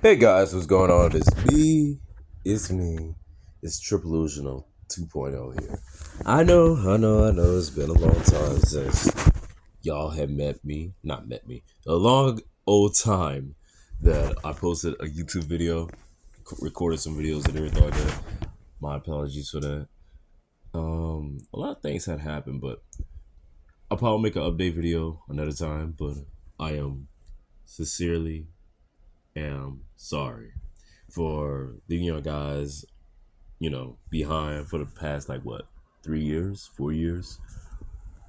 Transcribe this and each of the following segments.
Hey guys, what's going on? It's me. It's Triplelusional 2.0 here. I know. It's been a long time since y'all have not met me. A long old time that I posted a YouTube video, recorded some videos and everything like that. My apologies for that. A lot of things had happened, but I'll probably make an update video another time. But I am sincerely am sorry for leaving you guys, behind for the past like what, 3 years, 4 years.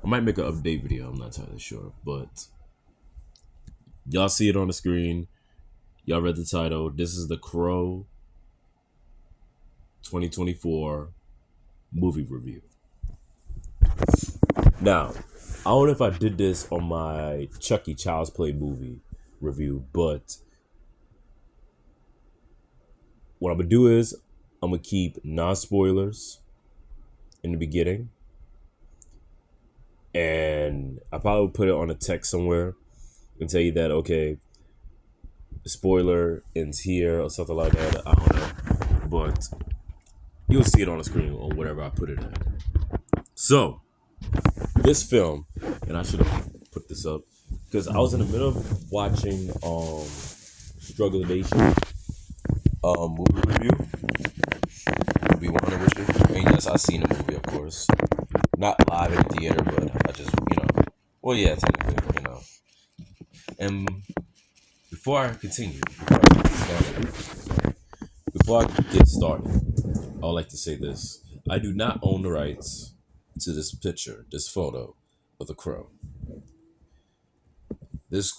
I might make an update video, I'm not entirely sure. But y'all see it on the screen. Y'all read the title. This is the Crow 2024 movie review. Now, I don't know if I did this on my Chucky Child's Play movie review, but what I'm gonna do is I'm gonna keep non-spoilers in the beginning, and I probably put it on a text somewhere and tell you that, okay, spoiler ends here or something like that. I don't know, but you'll see it on the screen or whatever I put it at. So this film, and I should have put this up because I was in the middle of watching Struggle Nation movie review. To be 100 with you, and yes, I seen the movie, of course, not live in the theater, but I just, well, yeah, technically, And before I continue, before I get started, I would like to say this: I do not own the rights to this picture, this photo of the Crow. This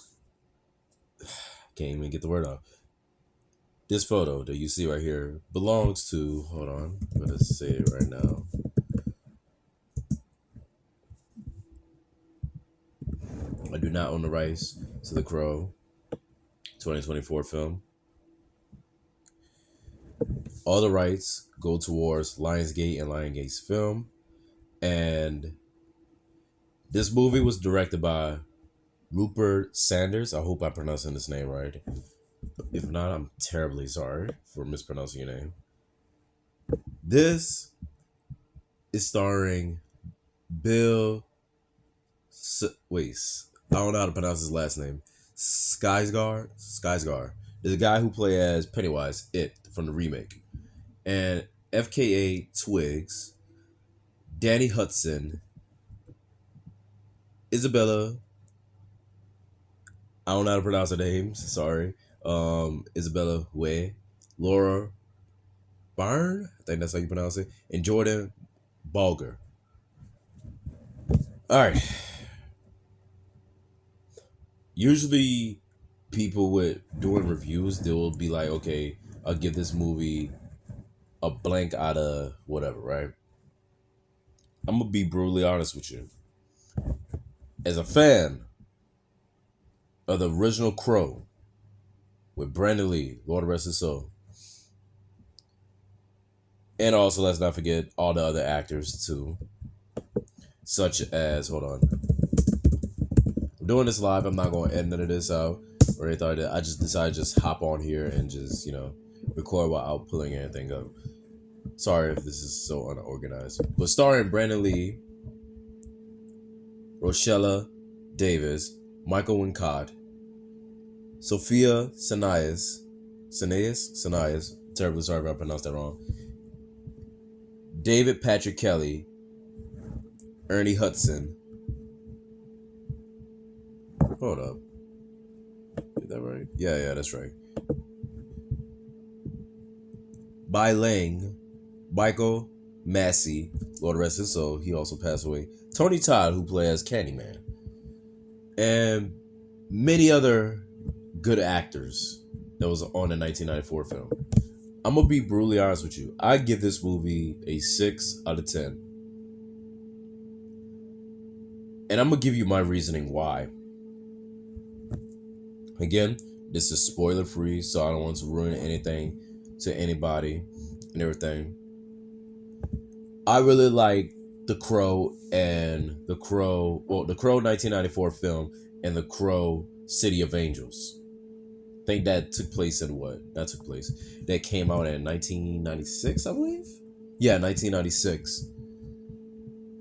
can't even get the word out. This photo that you see right here belongs to, hold on, I'm going to say it right now. I do not own the rights to the Crow 2024 film. All the rights go towards Lionsgate and Lionsgate's film. And this movie was directed by Rupert Sanders. I hope I'm pronouncing this name right. If not, I'm terribly sorry for mispronouncing your name. This is starring Bill... I don't know how to pronounce his last name. Skarsgård. There's a guy who played as Pennywise, from the remake. And FKA Twigs, Danny Hudson, Isabella... I don't know how to pronounce her names, sorry. Isabella Way, Laura Byrne, I think that's how you pronounce it, and Jordan Balger. All right. Usually, people with doing reviews, they will be like, okay, I'll give this movie a blank out of whatever, right? I'm gonna be brutally honest with you. As a fan of the original Crow with Brandon Lee, Lord rest his soul, and also let's not forget all the other actors too, such as, hold on, I'm doing this live, I'm not going to edit none of this out or anything like that. I just decided to just hop on here and just, record without pulling anything up. Sorry if this is so unorganized. But starring Brandon Lee, Rochella Davis, Michael Wincott, Sophia Sanias, terribly sorry if I pronounced that wrong, David Patrick Kelly, Ernie Hudson. Hold up. Is that right? Yeah, that's right. Bai Lang, Michael Massey, Lord rest his soul, he also passed away. Tony Todd, who played as Candyman. And many other good actors that was on the 1994 film. I'm going to be brutally honest with you. I give this movie a 6 out of 10. And I'm going to give you my reasoning why. Again, this is spoiler free, so I don't want to ruin anything to anybody and everything. I really like The Crow and The Crow 1994 film and The Crow City of Angels. think that took place in what? That took place. That came out in 1996, I believe. Yeah, 1996.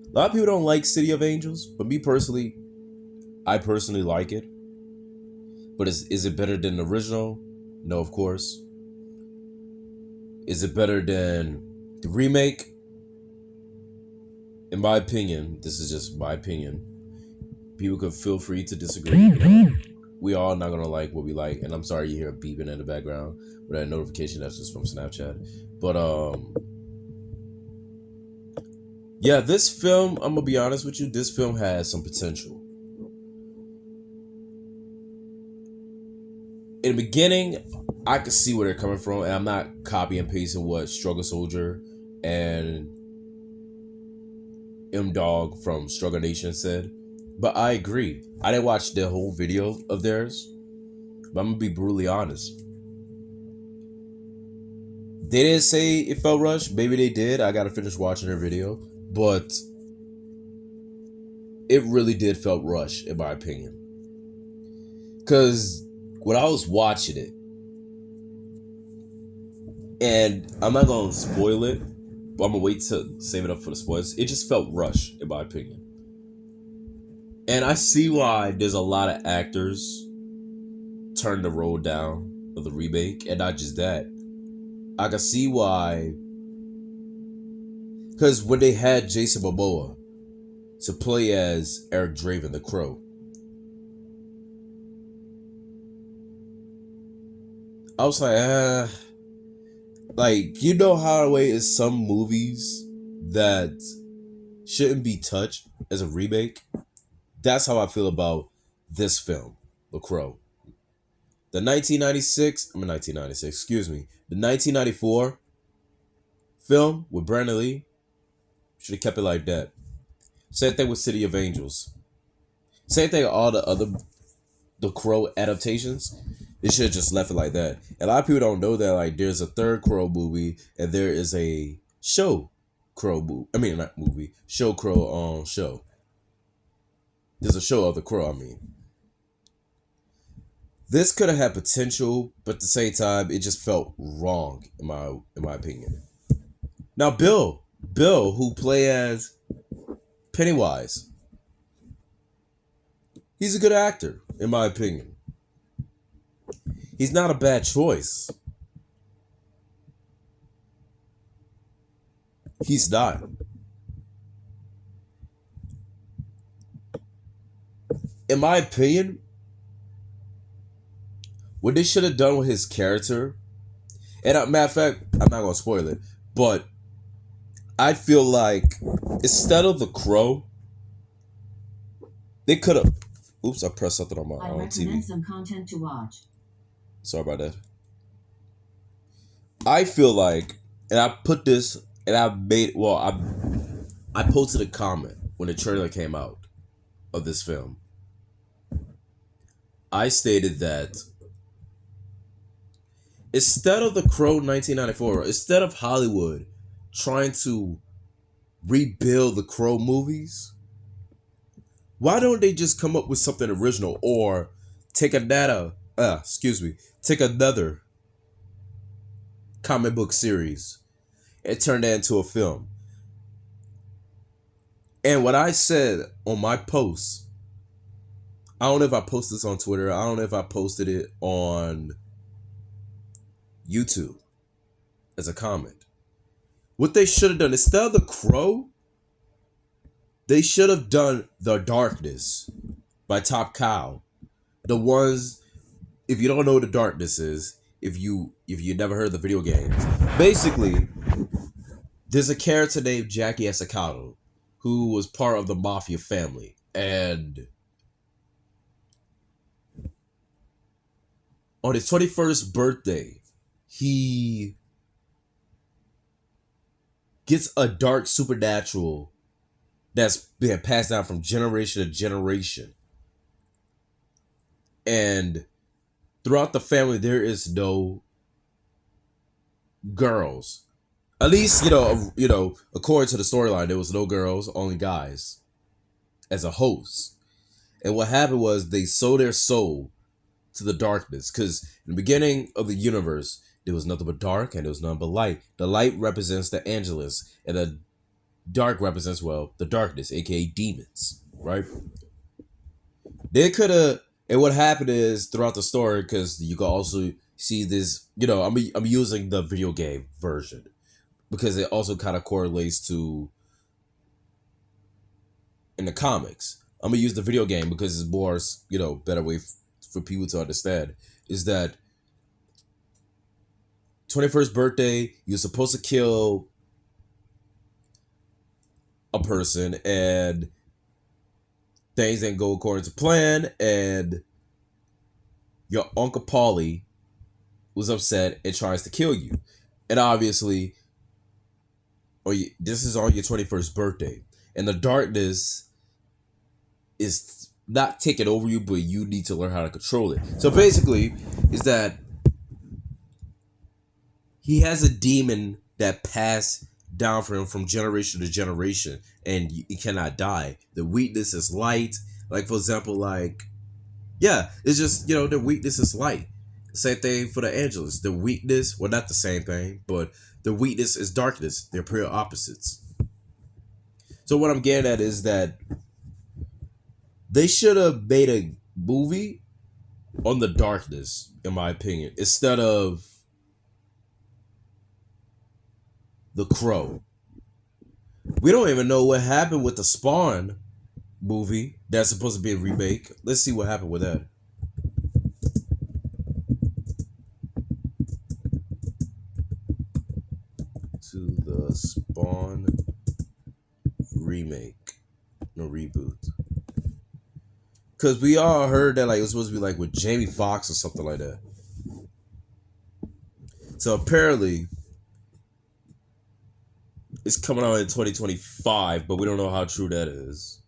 A lot of people don't like City of Angels, but me personally, I personally like it. But is it better than the original? No, of course. Is it better than the remake? In my opinion, this is just my opinion. People could feel free to disagree. You know? We all not gonna like what we like, and I'm sorry you hear beeping in the background with that notification. That's just from Snapchat. But yeah, this film, I'm gonna be honest with you, this film has some potential. In the beginning, I could see where they're coming from, and I'm not copy and pasting what Struggle Soldier and M Dog from Struggle Nation said. But I agree. I didn't watch the whole video of theirs, but I'm gonna be brutally honest. They didn't say it felt rushed. Maybe they did. I gotta finish watching their video, but it really did felt rushed, in my opinion. Because when I was watching it, and I'm not gonna spoil it, but I'm gonna wait to save it up for the spoilers. It just felt rushed, in my opinion. And I see why there's a lot of actors turned the road down of the remake, and not just that. I can see why. Because when they had Jason Momoa to play as Eric Draven, the Crow, I was like, you know how the way is some movies that shouldn't be touched as a remake? That's how I feel about this film, The Crow. The 1996, excuse me, the 1994 film with Brandon Lee, should have kept it like that. Same thing with City of Angels. Same thing with all the other The Crow adaptations. They should have just left it like that. And a lot of people don't know that, like, there's a third Crow movie and there is a show Crow movie. I mean, not movie. Show Crow show. There's a show of The Crow, I mean. This could have had potential, but at the same time, it just felt wrong, in my opinion. Now, Bill, who play as Pennywise, he's a good actor, in my opinion. He's not a bad choice. He's not. In my opinion, what they should have done with his character, and matter of fact, I'm not going to spoil it, but I feel like instead of the Crow, they could have. Oops, I pressed something on my own TV. I recommend some content to watch. Sorry about that. I feel like, and I put this, and I posted a comment when the trailer came out of this film. I stated that instead of The Crow 1994, instead of Hollywood trying to rebuild the Crow movies, why don't they just come up with something original or take another comic book series and turn that into a film? And what I said on my post, I don't know if I posted this on Twitter, I don't know if I posted it on YouTube as a comment. What they should have done, instead of The Crow, they should have done The Darkness by Top Cow. The ones, if you don't know what The Darkness is, if you never heard the video games, basically, there's a character named Jackie Estacado who was part of the Mafia family, and on his 21st birthday, he gets a dark supernatural that's been passed down from generation to generation. And throughout the family, there is no girls. At least, you know, according to the storyline, there was no girls, only guys as a host. And what happened was they sold their soul to the darkness. Because in the beginning of the universe, there was nothing but dark and there was nothing but light. The light represents the Angelus, and the dark represents, well, the darkness, aka demons, right? They could have, and what happened is throughout the story, because you can also see this, I'm using the video game version because it also kind of correlates to in the comics. I'm gonna use the video game because it's more, better way for people to understand. Is that 21st birthday, you're supposed to kill a person and things didn't go according to plan, and your Uncle Paulie was upset and tries to kill you. And obviously, this is on your 21st birthday, and the darkness is not taking over you, but you need to learn how to control it. So basically, is that he has a demon that passed down for him from generation to generation, and he cannot die. The weakness is light. Like, for example, it's just, the weakness is light. Same thing for the Angelus. The weakness, well, not the same thing, but the weakness is darkness. They're pure opposites. So what I'm getting at is that they should have made a movie on the darkness, in my opinion, instead of The Crow. We don't even know what happened with the Spawn movie that's supposed to be a remake. Let's see what happened with that. To the Spawn remake. No, reboot. Because we all heard that it was supposed to be with Jamie Foxx or something like that. So apparently it's coming out in 2025, but we don't know how true that is.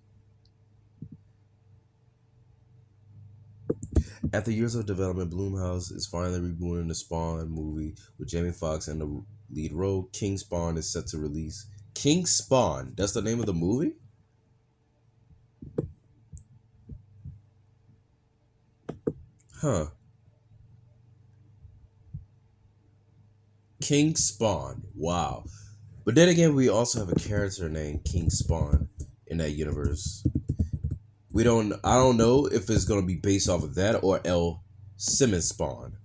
After years of development, Blumhouse is finally rebooting the Spawn movie with Jamie Foxx in the lead role. King Spawn is set to release. King Spawn? That's the name of the movie? Huh. King Spawn. Wow. But then again, we also have a character named King Spawn in that universe. I don't know if it's going to be based off of that or L. Simmons Spawn.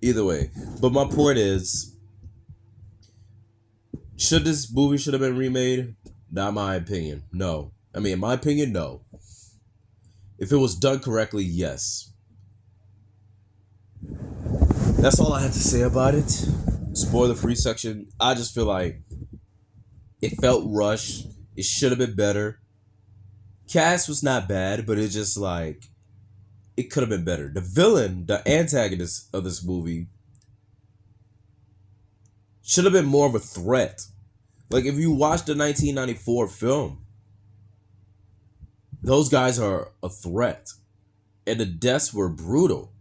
Either way. But my point is, should this movie have been remade? Not my opinion. No. I mean, in my opinion, no. If it was done correctly, yes. That's all I had to say about it. Spoiler-free section. I just feel like it felt rushed. It should have been better. Cast was not bad, but it just it could have been better. The villain, the antagonist of this movie, should have been more of a threat. If you watch the 1994 film, those guys are a threat. And the deaths were brutal.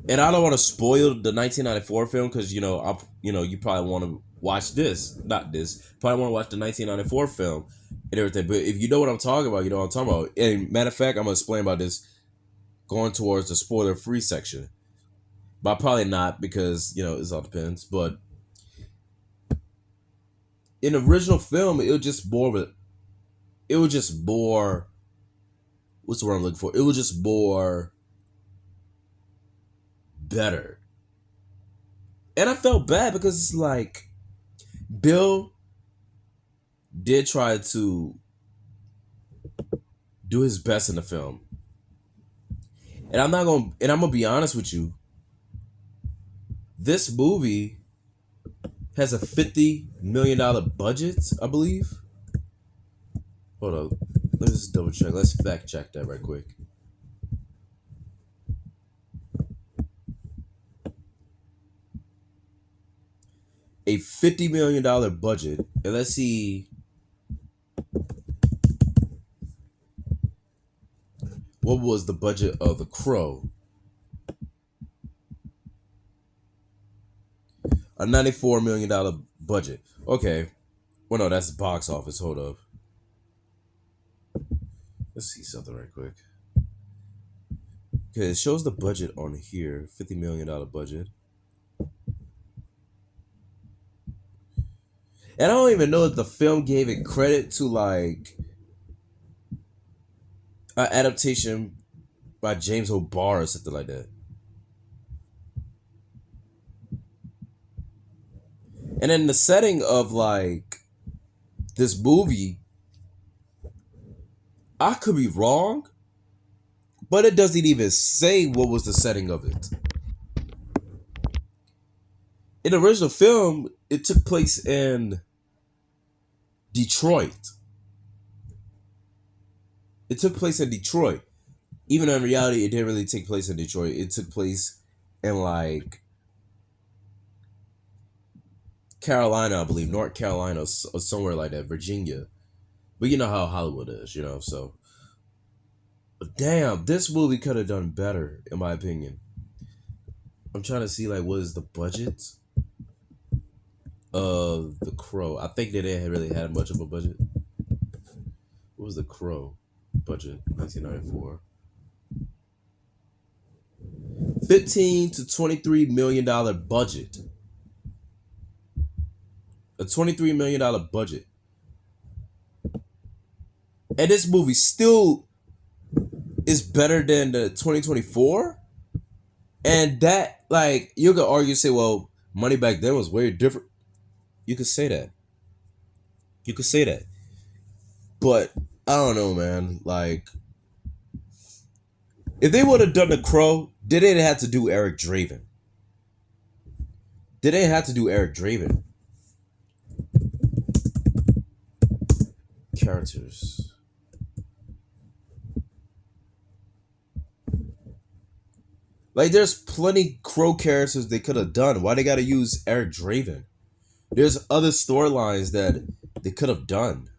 And I don't want to spoil the 1994 film because, you probably want to watch this. Not this. Probably want to watch the 1994 film and everything. But if you know what I'm talking about, you know what I'm talking about. And matter of fact, I'm going to explain about this going towards the spoiler-free section. But probably not because, it all depends. But in the original film, it was just more, what's the word I'm looking for? It was just more better. And I felt bad because it's Bill did try to do his best in the film. And I'm gonna be honest with you. This movie has a $50 million budget, I believe. Hold on. Let's just double check. Let's fact check that right quick. A $50 million budget. And let's see. What was the budget of The Crow? A $94 million Budget. Okay. Well, no, that's box office. Hold up. Let's see something right quick. Okay, it shows the budget on here. $50 million budget. And I don't even know if the film gave it credit to like an adaptation by James O'Barr or something like that. And in the setting of like this movie, I could be wrong, but it doesn't even say what was the setting of it. In the original film, it took place in Detroit. It took place in Detroit. Even in reality, it didn't really take place in Detroit. It took place in like Carolina, I believe, North Carolina, or somewhere like that, Virginia. But you know how Hollywood is, you know, so. But damn, this movie could have done better, in my opinion. I'm trying to see, like, what is the budget of The Crow. I think they didn't really have much of a budget. What was The Crow budget, 1994? $15 to $23 million budget. A $23 million budget. And this movie still is better than the 2024. And that, like, you could argue, say, well, money back then was way different. You could say that. You could say that. But, I don't know, man. Like, if they would have done The Crow, they didn't have to do Eric Draven. They didn't have to do Eric Draven. Characters. Like, there's plenty Crow characters they could have done. Why they gotta use Eric Draven? There's other storylines that they could have done.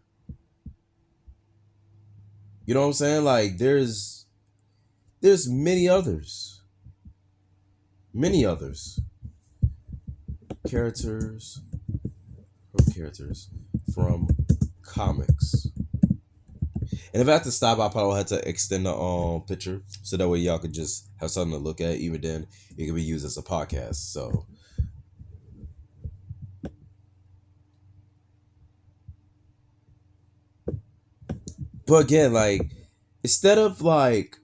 You know what I'm saying? Like, there's many others. Many others. Characters from comics. And if I have to stop, I probably have to extend the picture so that way y'all could just have something to look at. Even then, it can be used as a podcast. So, but again, like, instead of like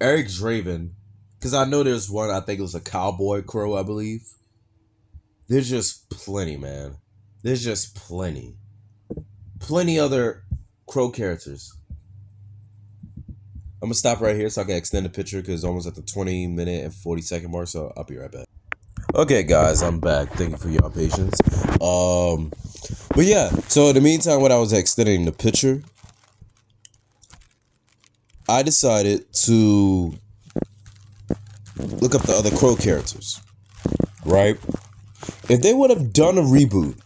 Eric Draven, because I know there's one. I think it was a Cowboy Crow, I believe. There's just plenty, man. There's just plenty other Crow characters. I'm gonna stop right here so I can extend the picture because it's almost at the 20-minute and 40-second mark. So I'll be right back. Okay, guys, I'm back. Thank you for your patience. But yeah. So in the meantime, when I was extending the picture, I decided to look up the other Crow characters. Right? If they would have done a reboot.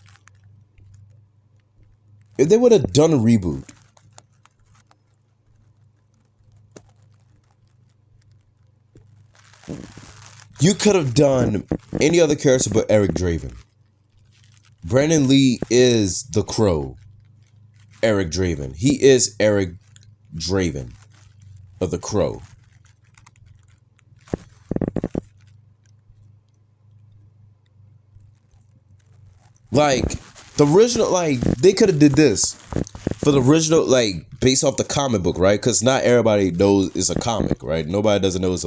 You could have done any other character but Eric Draven. Brandon Lee is the Crow. Eric Draven. He is Eric Draven of the Crow. Like, the original, like, they could have did this for the original, like, based off the comic book, right? Because not everybody knows it's a comic, right? Nobody doesn't know it's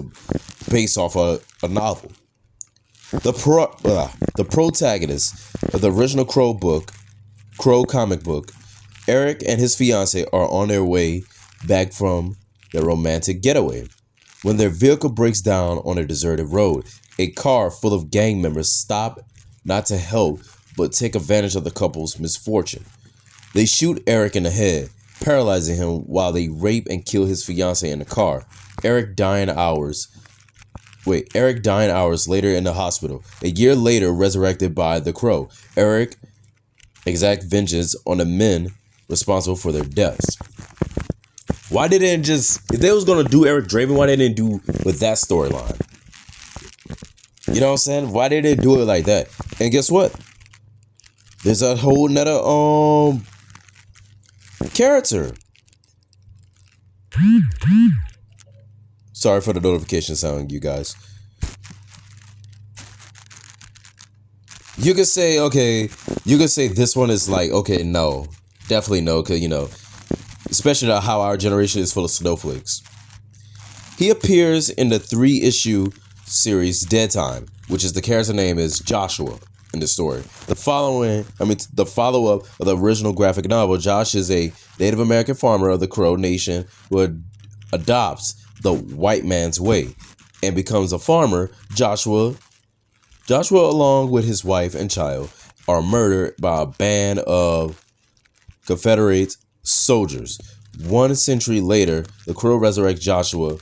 based off a novel. The protagonist of the original Crow comic book, Eric and his fiance are on their way back from their romantic getaway when their vehicle breaks down on a deserted road. A car full of gang members stop not to help but take advantage of the couple's misfortune. They shoot Eric in the head, paralyzing him while they rape and kill his fiancée in the car. Eric dying hours later in the hospital. A year later, resurrected by the Crow. Eric exact vengeance on the men responsible for their deaths. Why they didn't just, if they was gonna do Eric Draven, why they didn't do with that storyline? You know what I'm saying? Why they didn't do it like that? And guess what? There's a whole nother character. Sorry for the notification sound, you guys. You could say, okay, you could say this one is like, okay, no. Definitely no, because, especially how our generation is full of snowflakes. He appears in the 3-issue series Dead Time, which is the character name is Joshua in the story. The follow-up of the original graphic novel, Josh is a Native American farmer of the Crow Nation who adopts the white man's way and becomes a farmer. Joshua, along with his wife and child, are murdered by a band of Confederate soldiers. 1 century later, the Crow resurrects Joshua,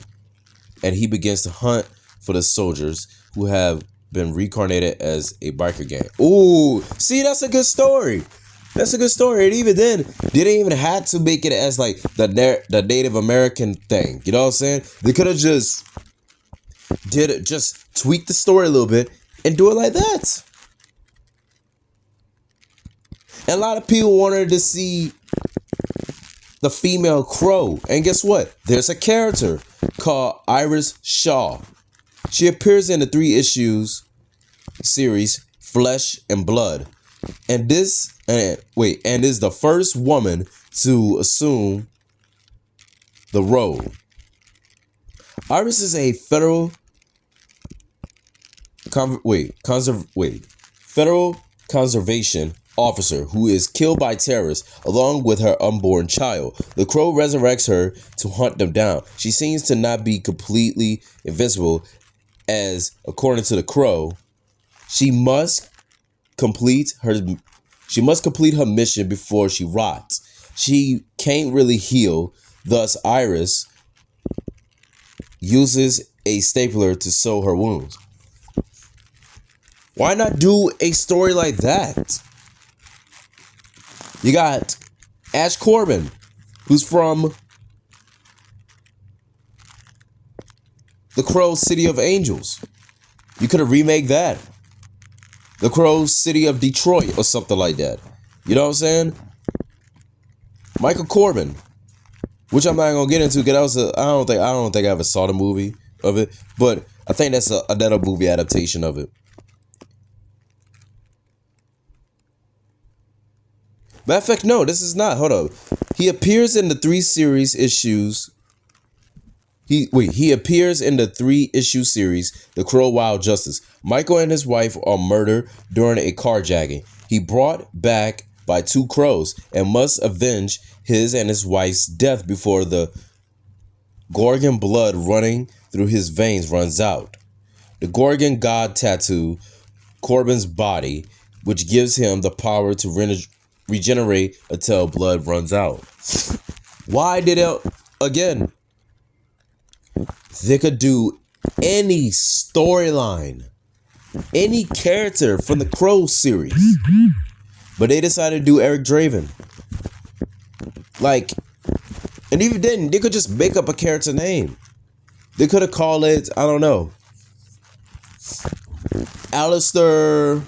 and he begins to hunt for the soldiers who have been reincarnated as a biker gang. Ooh, see, that's a good story. That's a good story. And even then, they didn't even have to make it as like the Native American thing. You know what I'm saying? They could have just tweak the story a little bit and do it like that. And a lot of people wanted to see the female Crow. And guess what? There's a character called Iris Shaw. She appears in the 3-issues series Flesh and Blood. And is the first woman to assume the role. Iris is a federal conservation officer who is killed by terrorists along with her unborn child. The Crow resurrects her to hunt them down. She seems to not be completely invincible, as according to the Crow, she must complete her mission before she rots. She can't really heal, thus Iris uses a stapler to sew her wounds. Why not do a story like that? You got Ash Corbin, who's from The Crow City of Angels. You could have remade that. The Crow City of Detroit or something like that. You know what I'm saying? Michael Corbin, which I'm not gonna get into because I don't think I ever saw the movie of it, but I think that's another movie adaptation of it. Matter of fact, no, this is not. Hold up. He appears in the 3 issues. He appears in the 3-issue series, The Crow Wild Justice. Michael and his wife are murdered during a carjacking. He brought back by 2 crows and must avenge his and his wife's death before the Gorgon blood running through his veins runs out. The Gorgon god tattoo Corbin's body, which gives him the power to regenerate until blood runs out. Why did it again? They could do any storyline, any character from the Crow series, but they decided to do Eric Draven. And even then, they could just make up a character name. They could have called it, I don't know, Alistair.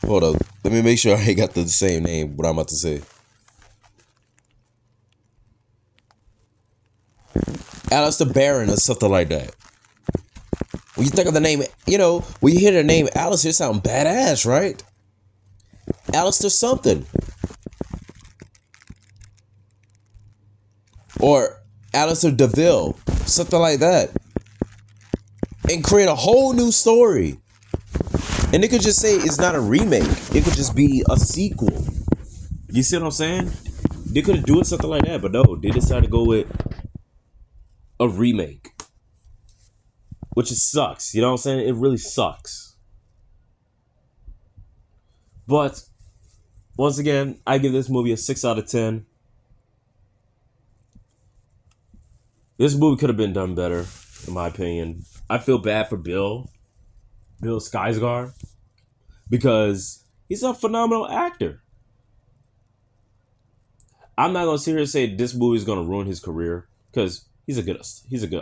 Hold up. Let me make sure I ain't got the same name, what I'm about to say. Alistair Barron or something like that. When you think of the name, when you hear the name Alistair, it sounds badass, right? Alistair something. Or Alistair DeVille, something like that. And create a whole new story. And they could just say it's not a remake. It could just be a sequel. You see what I'm saying? They could have done something like that, but no, they decided to go with a remake. Which it sucks. You know what I'm saying? It really sucks. But once again, I give this movie a 6 out of 10. This movie could have been done better, in my opinion. I feel bad for Bill Skarsgård, because he's a phenomenal actor. I'm not gonna sit here and say this movie is gonna ruin his career, because he's a good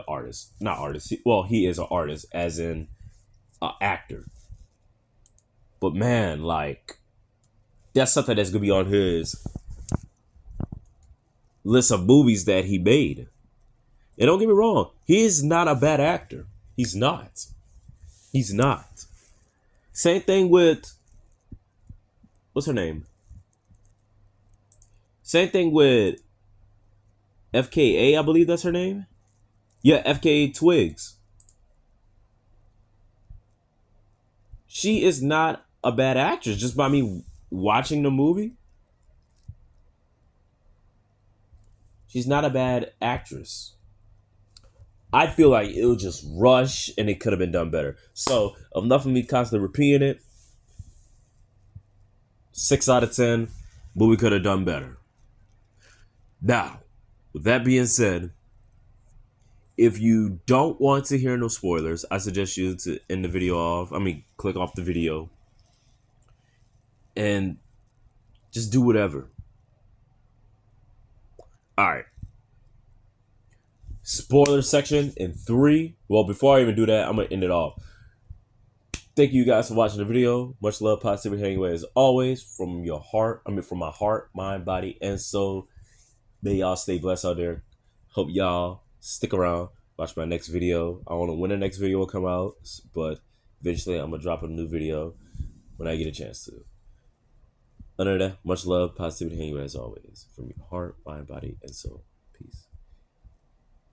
artist. Not artist. He is an artist, as in an actor. But man, like, that's something that's gonna be on his list of movies that he made. And don't get me wrong, he is not a bad actor. He's not. He's not. Same thing with, what's her name? Same thing with FKA, I believe that's her name. Yeah, FKA Twigs. She is not a bad actress just by me watching the movie. She's not a bad actress. I feel like it was just rush and it could have been done better. So, enough of me constantly repeating it. 6 out of 10. Movie could have done better. Now, with that being said, if you don't want to hear no spoilers, I suggest you to end the video off. Click off the video. And just do whatever. Alright. Spoiler section in 3. Well, before I even do that, I'm going to end it off. Thank you guys for watching the video. Much love, positivity, anyway, as always, from your heart. From my heart, mind, body, and soul. May y'all stay blessed out there. Hope y'all stick around. Watch my next video. I don't know when the next video will come out, but eventually I'm going to drop a new video when I get a chance to. Other than that, much love, positivity, anyway, as always, from your heart, mind, body, and soul. Peace.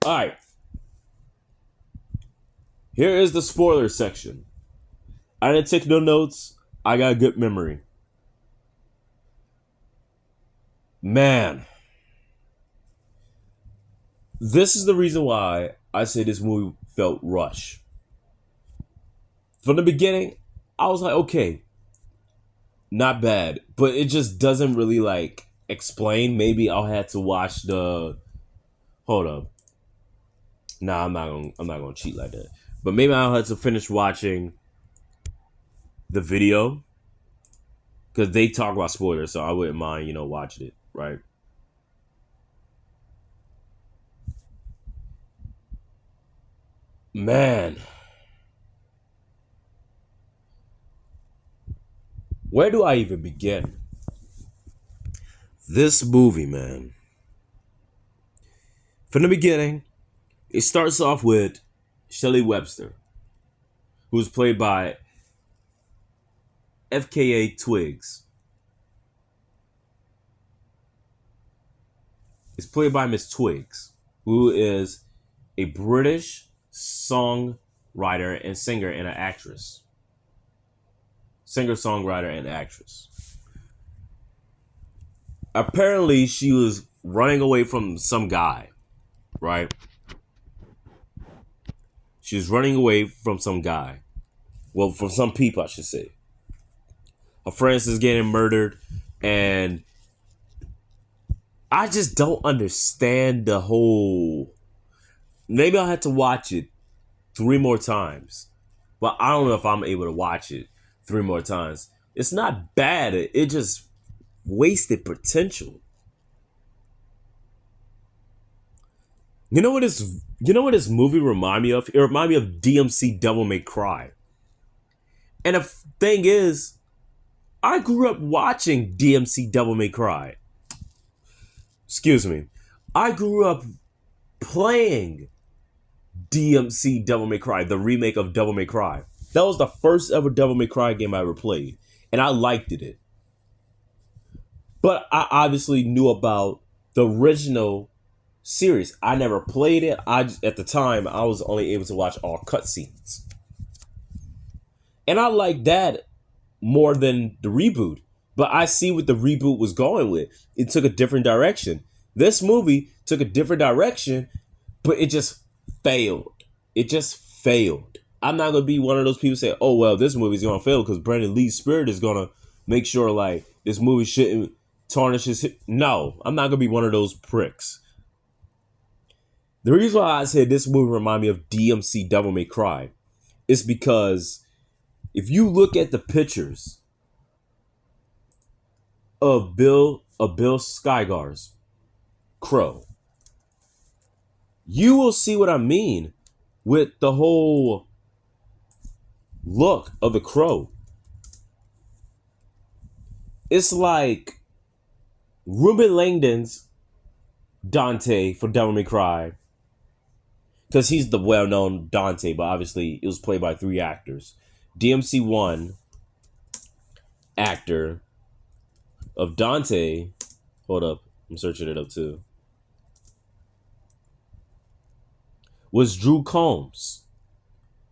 All right. Here is the spoiler section. I didn't take no notes. I got a good memory. Man. This is the reason why I say this movie felt rushed. From the beginning, I was like, okay, not bad. But it just doesn't really, like, explain. Maybe I'll have to watch the... Hold up. Nah, I'm not gonna cheat like that. But maybe I'll have to finish watching the video, because they talk about spoilers, so I wouldn't mind, watching it, right? Man. Where do I even begin? This movie, man. From the beginning, it starts off with Shelley Webster, who's played by FKA Twigs. It's played by Miss Twigs, who is a British songwriter and singer and an actress. Singer, songwriter, and actress. Apparently, she was running away from some guy, right? She was running away from some guy. Well, from some people, I should say. Her friends is getting murdered, and I just don't understand the whole... Maybe I'll have to watch it 3 more times, but I don't know if I'm able to watch it 3 more times. It's not bad. It just wasted potential. You know what this movie remind me of? It remind me of DMC Devil May Cry. And the thing is, I grew up watching DMC Devil May Cry. Excuse me. I grew up playing DMC Devil May Cry, the remake of Devil May Cry. That was the first ever Devil May Cry game I ever played. And I liked it. But I obviously knew about the original series. I never played it. At the time, I was only able to watch all cutscenes. And I like that more than the reboot. But I see what the reboot was going with. It took a different direction. This movie took a different direction, but it just failed. It just failed. I'm not going to be one of those people say, oh, well, this movie's going to fail because Brandon Lee's spirit is going to make sure, like, this movie shouldn't tarnish his... No, I'm not going to be one of those pricks. The reason why I said this movie remind me of DMC Devil May Cry is because if you look at the pictures of Bill Skarsgård's Crow, you will see what I mean with the whole look of the Crow. It's like Ruben Langdon's Dante for Devil May Cry, because he's the well-known Dante, but obviously it was played by 3 actors. DMC1 actor of Dante, hold up, I'm searching it up too, was Drew Combs.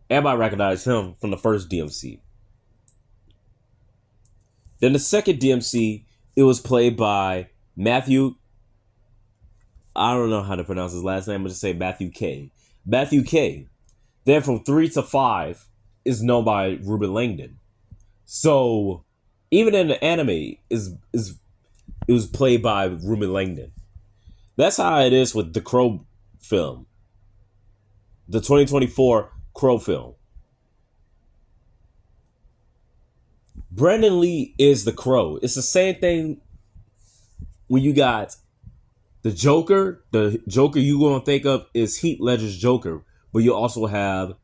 Everybody recognized him from the first DMC. Then the second DMC, it was played by Matthew, I don't know how to pronounce his last name, I'm going to say Matthew K. Matthew K. Then from 3 to 5 is known by Ruben Langdon. So even in the anime, it was played by Ruben Langdon. That's how it is with the Crow film. The 2024 Crow film. Brandon Lee is the Crow. It's the same thing when you got the Joker. The Joker you gonna think of is Heath Ledger's Joker, but you also have,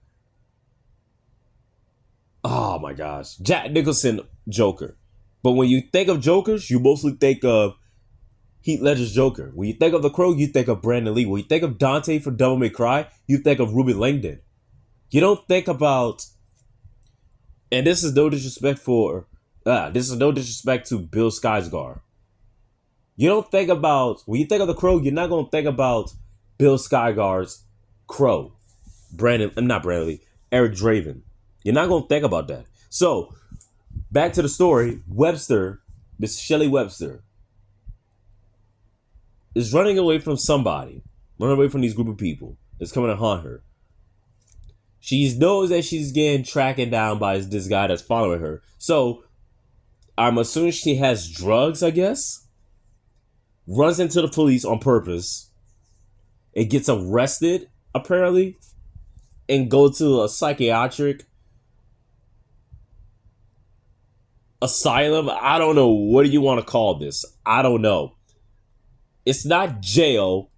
oh my gosh, Jack Nicholson Joker. But when you think of Jokers, you mostly think of Heath Ledger's Joker. When you think of the Crow, you think of Brandon Lee. When you think of Dante from Devil May Cry, you think of Ruben Langdon. You don't think about, and this is no disrespect to Bill Skarsgård. You don't think about, when you think of the Crow, you're not going to think about Bill Skarsgård's Crow. Not Brandon Lee, Eric Draven. You're not going to think about that. So, back to the story. Webster, Miss Shelley Webster, is running away from somebody. Running away from these group of people that's coming to haunt her. She knows that she's getting tracked down by this guy that's following her. So, I'm assuming she has drugs, I guess. Runs into the police on purpose. And gets arrested, apparently. And go to a psychiatric asylum. I don't know. What do you want to call this? I don't know. It's not jail.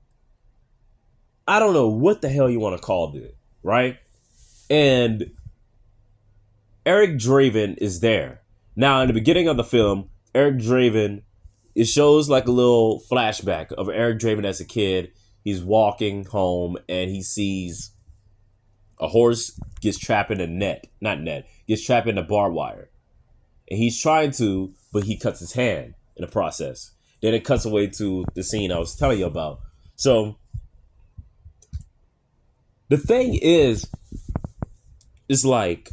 I don't know what the hell you want to call it, right? And Eric Draven is there. Now, in the beginning of the film, Eric Draven, it shows like a little flashback of Eric Draven as a kid. He's walking home and he sees a horse gets trapped in a gets trapped in a barbed wire. And he's trying to, but he cuts his hand in the process. Then it cuts away to the scene I was telling you about. So, the thing is like,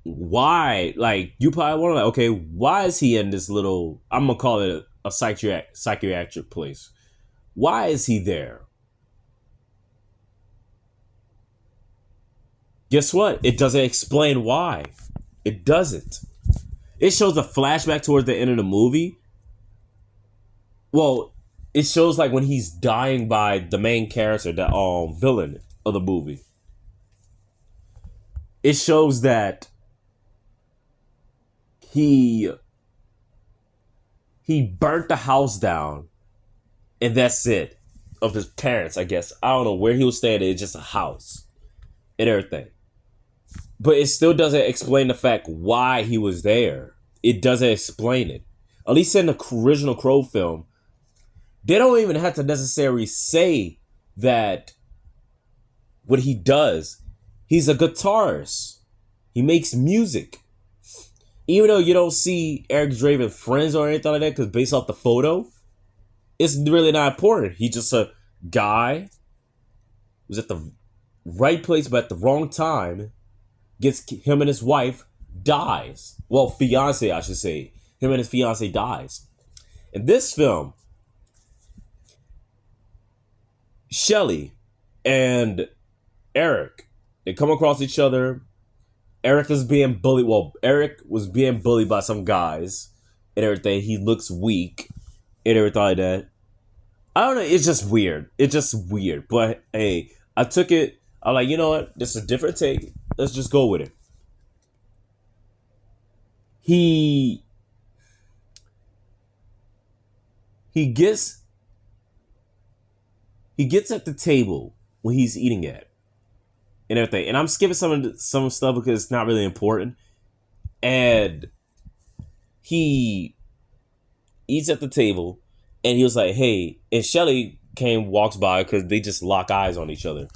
why? Like, you probably want to, like, okay, why is he in this little, I'm going to call it a psychiatric place. Why is he there? Guess what? It doesn't explain why. It doesn't. It shows a flashback towards the end of the movie. Well, it shows like when he's dying by the main character, the villain of the movie. It shows that he burnt the house down, and that's it. Of his parents, I guess. I don't know where he was staying. It's just a house and everything. But it still doesn't explain the fact why he was there. It doesn't explain it. At least in the original Crow film, they don't even have to necessarily say that what he does. He's a guitarist. He makes music. Even though you don't see Eric Draven friends or anything like that, because based off the photo, it's really not important. He's just a guy who's at the right place but at the wrong time. Gets him and his wife dies. Well, fiance, I should say. Him and his fiance dies. In this film, Shelley and Eric, they come across each other. Eric is being bullied. Well, Eric was being bullied by some guys and everything. He looks weak and everything like that. I don't know. It's just weird. It's just weird. But hey, I took it. I'm like, you know what? This is a different take. Let's just go with it. He gets at the table when he's eating at. and everything. And I'm skipping some stuff because it's not really important. And he eats at the table, and he was like, "Hey," and Shelly walks by because they just lock eyes on each other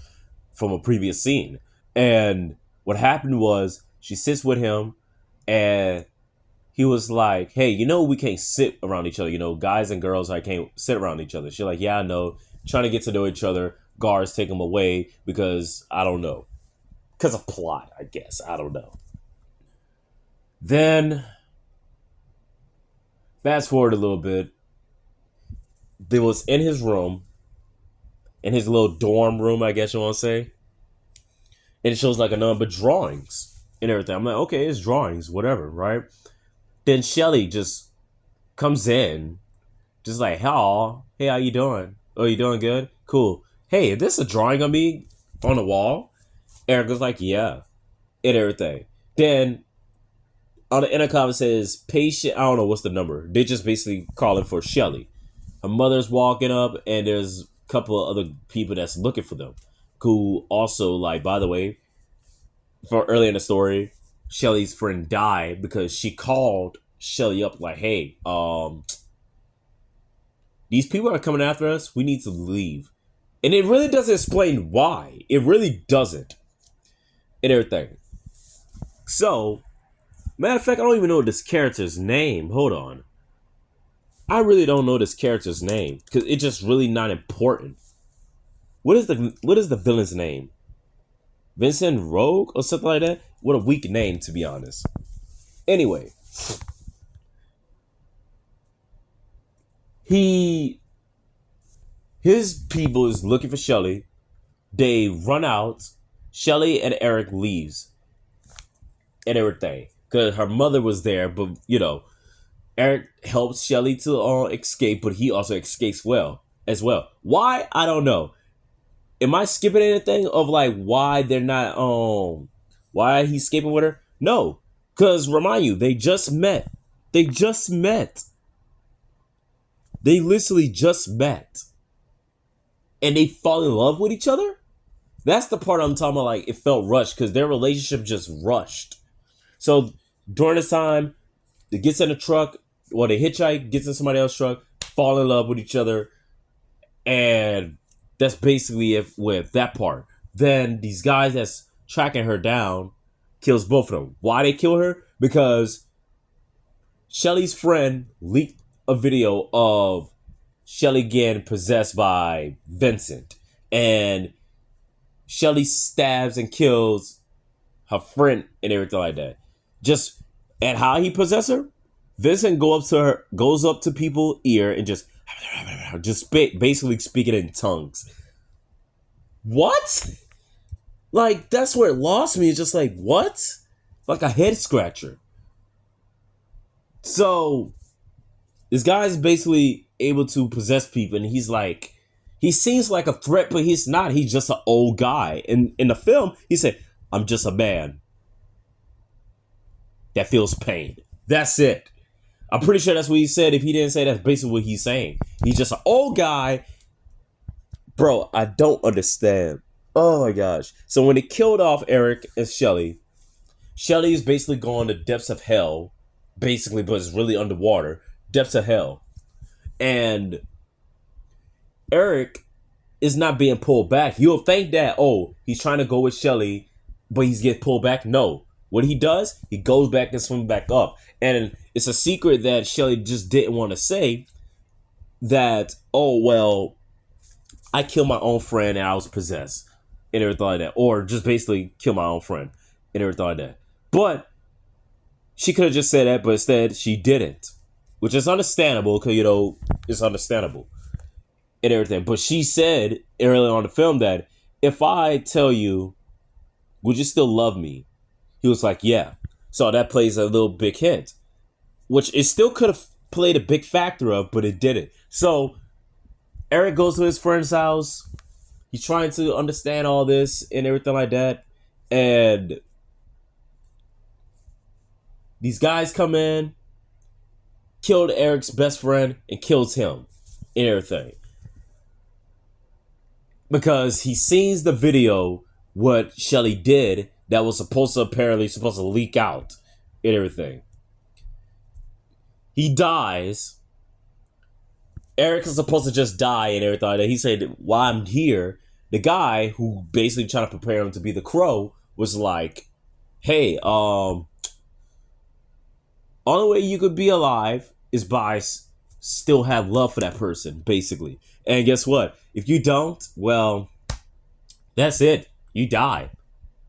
from a previous scene. And what happened was she sits with him, and he was like, "Hey, we can't sit around each other. Guys and girls, I can't sit around each other." She's like, "Yeah, I know." Trying to get to know each other. Guards take them away because I don't know, because of plot, I guess. I don't know. Then fast forward a little bit. They was in his room, in his little dorm room, I guess you want to say. And it shows like a number of drawings and everything. I'm like, okay, it's drawings, whatever, right? Then Shelly just comes in, just like, hey, how you doing? Oh, you doing good? Cool. Hey, is this a drawing of me on the wall? Eric was like, yeah, and everything. Then on the intercom it says patient. I don't know what's the number. They just basically calling for Shelly. Her mother's walking up, and there's a couple of other people that's looking for them. Who also, like, by the way, for early in the story, Shelly's friend died because she called Shelly up like, "Hey, these people are coming after us. We need to leave." And it really doesn't explain why. It really doesn't. And everything. So, matter of fact, I don't even know this character's name. Hold on. I really don't know this character's name because it's just really not important. What is the villain's name? Vincent Rogue or something like that? What a weak name, to be honest. Anyway. His people is looking for Shelly. They run out. Shelly and Eric leaves. And everything. Because her mother was there, but, Eric helps Shelly to escape, but he also escapes as well. Why? I don't know. Am I skipping anything of like why they're not why he's escaping with her? No. Cause remind you, they just met. They literally just met. And they fall in love with each other? That's the part I'm talking about, like, it felt rushed because their relationship just rushed. So during this time, they gets in a truck, or they hitchhike, gets in somebody else's truck, fall in love with each other, and that's basically it with that part. Then these guys that's tracking her down kills both of them. Why they kill her? Because Shelly's friend leaked a video of Shelly getting possessed by Vincent. And Shelly stabs and kills her friend and everything like that. And how he possessed her? Vincent goes up to people's ear and just basically speaking in tongues. What? Like, that's where it lost me. It's just like, what? Like a head scratcher. So, this guy's basically able to possess people, and he's like, he seems like a threat, but he's not. He's just an old guy. In the film, he said, "I'm just a man that feels pain." That's it. I'm pretty sure that's what he said. If he didn't say, that's basically what he's saying. He's just an old guy. Bro, I don't understand. Oh my gosh. So when they killed off Eric and Shelly is basically going to depths of hell. Basically, but it's really underwater. Depths of hell. And Eric is not being pulled back. You'll think that, he's trying to go with Shelly, but he's getting pulled back. No. What he does, he goes back and swims back up. And it's a secret that Shelly just didn't want to say, that, I killed my own friend and I was possessed and everything like that. Or just basically kill my own friend and everything like that. But she could have just said that, but instead she didn't. Which is understandable because, it's understandable and everything. But she said earlier on the film that, if I tell you, would you still love me? He was like, yeah. So that plays a little big hint. Which it still could have played a big factor of, but it didn't. So Eric goes to his friend's house. He's trying to understand all this and everything like that. And these guys come in, killed Eric's best friend, and kills him and everything. Because he sees the video what Shelly did that was supposed to leak out and everything. He dies. Eric is supposed to just die and everything. He said, while I'm here, the guy who basically trying to prepare him to be the Crow was like, hey, only way you could be alive is by still have love for that person, basically. And guess what? If you don't, well, that's it. You die.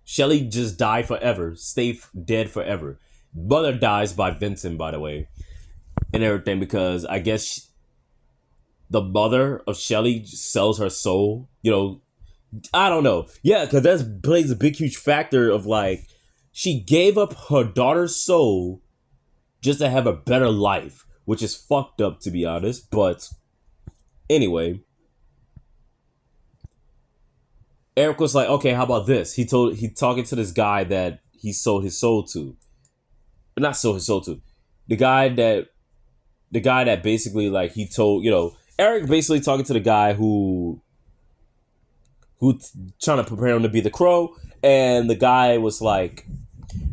Shelly just died forever. Stay dead forever. Mother dies by Vincent, by the way, and everything, because I guess the mother of Shelly sells her soul. You know, I don't know. Yeah, because that plays a big, huge factor of like, she gave up her daughter's soul just to have a better life, which is fucked up, to be honest. But anyway, Eric was like, okay, how about this? He talking to this guy that he sold his soul to. Not sold his soul to. The guy that basically, like, he told, you know, Eric basically talking to the guy who trying to prepare him to be the Crow, and the guy was like,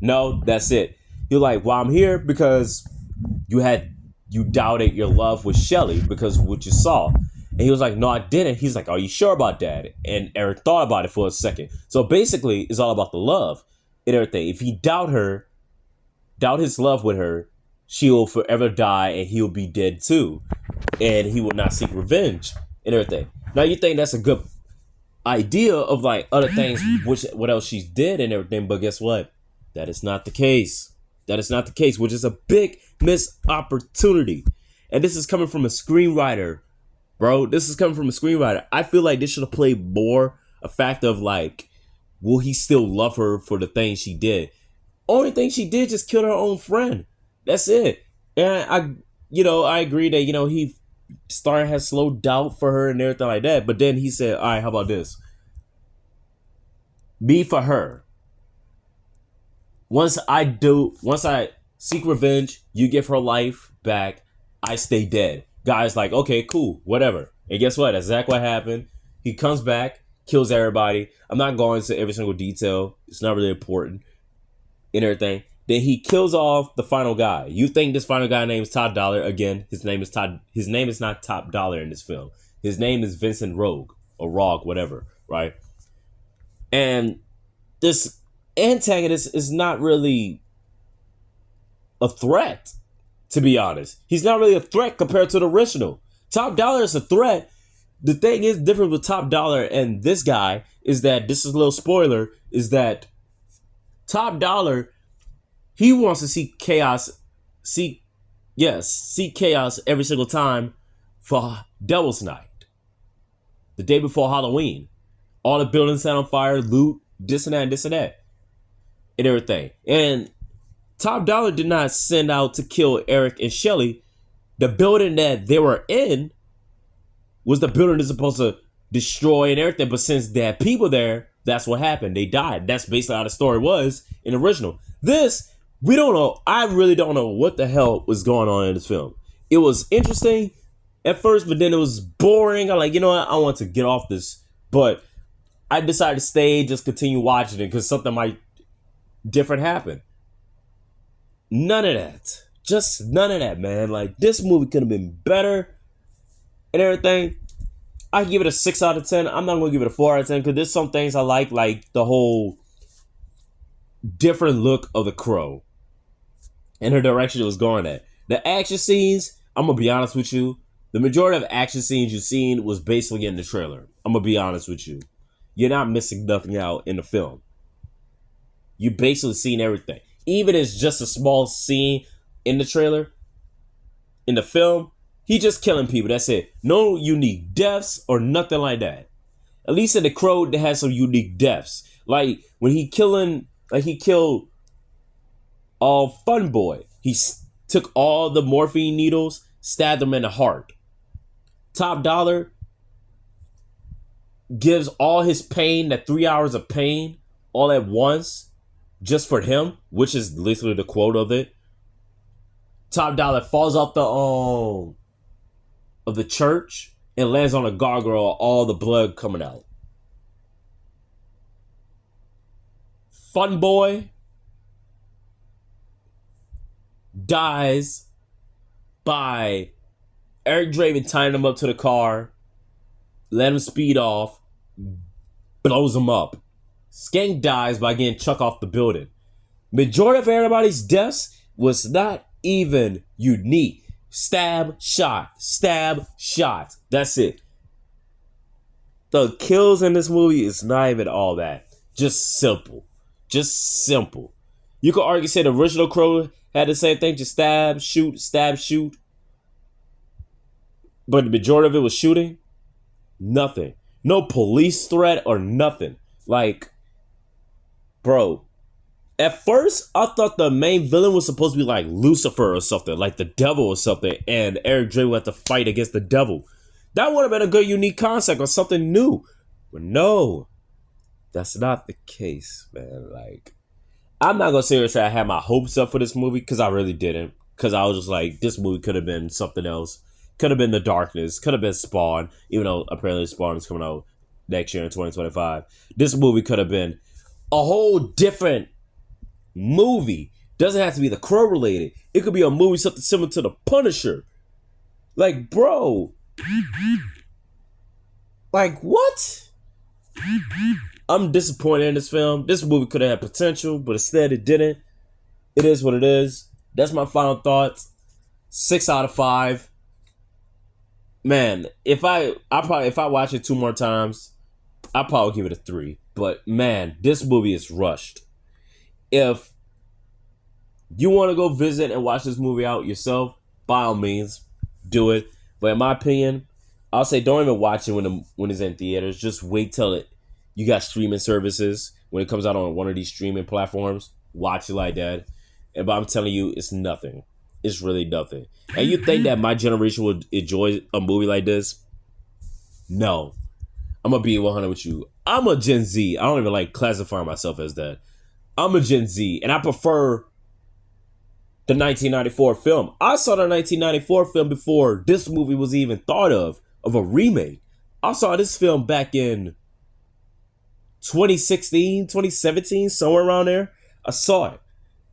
no, that's it. You're like, well, I'm here because you doubted your love with Shelly because of what you saw. And he was like, no, I didn't. He's like, are you sure about that? And Eric thought about it for a second. So basically, it's all about the love and everything. If he doubt his love with her, she will forever die and he'll be dead too. And he will not seek revenge and everything. Now you think that's a good idea of like other things, what else she did and everything, but guess what? That is not the case. That is not the case, which is a big missed opportunity. And this is coming from a screenwriter, bro. This is coming from a screenwriter. I feel like this should have played more a fact of like, will he still love her for the things she did? Only thing she did just kill her own friend. That's it. And I agree that, he had slow doubt for her and everything like that. But then he said, all right, how about this? Me for her. Once I seek revenge, you give her life back, I stay dead. Guy's like, okay, cool, whatever. And guess what? That's exactly what happened. He comes back, kills everybody. I'm not going into every single detail. It's not really important and everything. Then he kills off the final guy. You think this final guy named is Top Dollar. Again, his name is Todd. His name is not Top Dollar in this film. His name is Vincent Rogue or Rogue, whatever, right? And this antagonist is not really a threat, to be honest. He's not really a threat compared to the original. Top Dollar is a threat. The thing is different with Top Dollar and this guy is that, this is a little spoiler, is that Top Dollar, he wants to seek chaos every single time for Devil's Night. The day before Halloween. All the buildings set on fire, loot, this and that, and this and that. And everything. And Top Dollar did not send out to kill Eric and Shelly. The building that they were in was the building that's supposed to destroy and everything. But since there had people there, that's what happened. They died. That's basically how the story was in the original. This, we don't know. I really don't know what the hell was going on in this film. It was interesting at first, but then it was boring. I'm like, you know what? I want to get off this. But I decided to stay, just continue watching it because something might different happen. None of that. Just none of that, man. Like, this movie could have been better and everything. I give it a 6 out of 10. I'm not going to give it a 4 out of 10 because there's some things I like the whole different look of the Crow and her direction it was going at. The action scenes, I'm going to be honest with you, the majority of action scenes you've seen was basically in the trailer. I'm going to be honest with you. You're not missing nothing out in the film. You basically seen everything. Even if it's just a small scene in the trailer, in the film, he just killing people. That's it. No unique deaths or nothing like that. At least in The Crow, they had some unique deaths. Like when he killed Fun Boy. He took all the morphine needles, stabbed him in the heart. Top Dollar gives all his pain, that 3 hours of pain, all at once, just for him, which is literally the quote of it. Top Dollar falls off of the church and lands on a gargoyle, all the blood coming out. fun boy dies by Eric Draven tying him up to the car, let him speed off, blows him up. Skank dies by getting chucked off the building. Majority of everybody's deaths was not even unique. Stab, shot. Stab, shot. That's it. The kills in this movie is not even all that. Just simple. Just simple. You could argue, say the original Crow had the same thing. Just stab, shoot, stab, shoot. But the majority of it was shooting. Nothing. No police threat or nothing. Like, bro. At first, I thought the main villain was supposed to be like Lucifer or something, like the devil or something, and Eric Draven would have to fight against the devil. That would have been a good, unique concept or something new. But no, that's not the case, man. Like, I'm not going to seriously say I had my hopes up for this movie, because I really didn't. Because I was just like, this movie could have been something else. Could have been The Darkness. Could have been Spawn, even though apparently Spawn is coming out next year in 2025. This movie could have been a whole different movie. Doesn't have to be The Crow related. It could be a movie something similar to The Punisher. Like, bro. Like, what? I'm disappointed in this film. This movie could have had potential, but instead it didn't. It is what it is. That's my final thoughts. 6 out of 5. Man, if I watch it 2 more times, I'll probably give it a 3. But man, this movie is rushed. If you want to go visit and watch this movie out yourself, by all means, do it. But in my opinion, I'll say don't even watch it when it's in theaters. Just wait till you got streaming services. When it comes out on one of these streaming platforms, watch it like that. But I'm telling you, it's nothing. It's really nothing. And you think that my generation would enjoy a movie like this? No. I'm going to be 100 with you. I'm a Gen Z. I don't even like classifying myself as that. I'm a Gen Z, and I prefer the 1994 film. I saw the 1994 film before this movie was even thought of a remake. I saw this film back in 2016, 2017, somewhere around there. I saw it.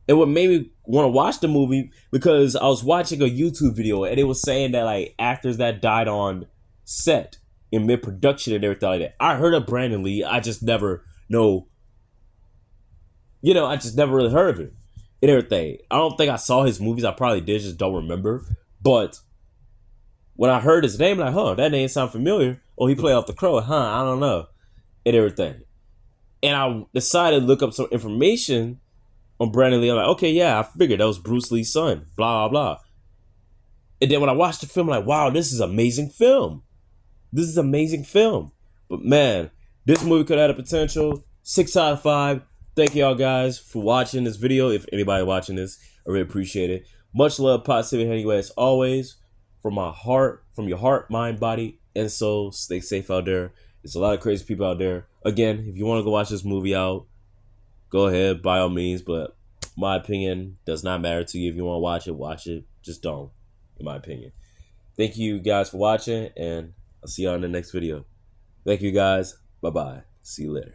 And what made me want to watch the movie, because I was watching a YouTube video, and it was saying that like actors that died on set in mid-production and everything like that. I heard of Brandon Lee. I just never know. I just never really heard of it and everything. I don't think I saw his movies. I probably did, just don't remember. But when I heard his name, I'm like, that name sound familiar. Oh, he played off The Crow. I don't know. And everything. And I decided to look up some information on Brandon Lee. I'm like, okay, yeah, I figured that was Bruce Lee's son. Blah, blah, blah. And then when I watched the film, I'm like, wow, this is amazing film. This is amazing film. But man, this movie could have had a potential. 6 out of 5. Thank y'all guys for watching this video. If anybody watching this, I really appreciate it. Much love, positivity anyway, as always. From my heart, from your heart, mind, body, and soul. Stay safe out there. There's a lot of crazy people out there. Again, if you want to go watch this movie out, go ahead, by all means. But my opinion does not matter to you. If you want to watch it, watch it. Just don't, in my opinion. Thank you guys for watching, and I'll see y'all in the next video. Thank you guys. Bye-bye. See you later.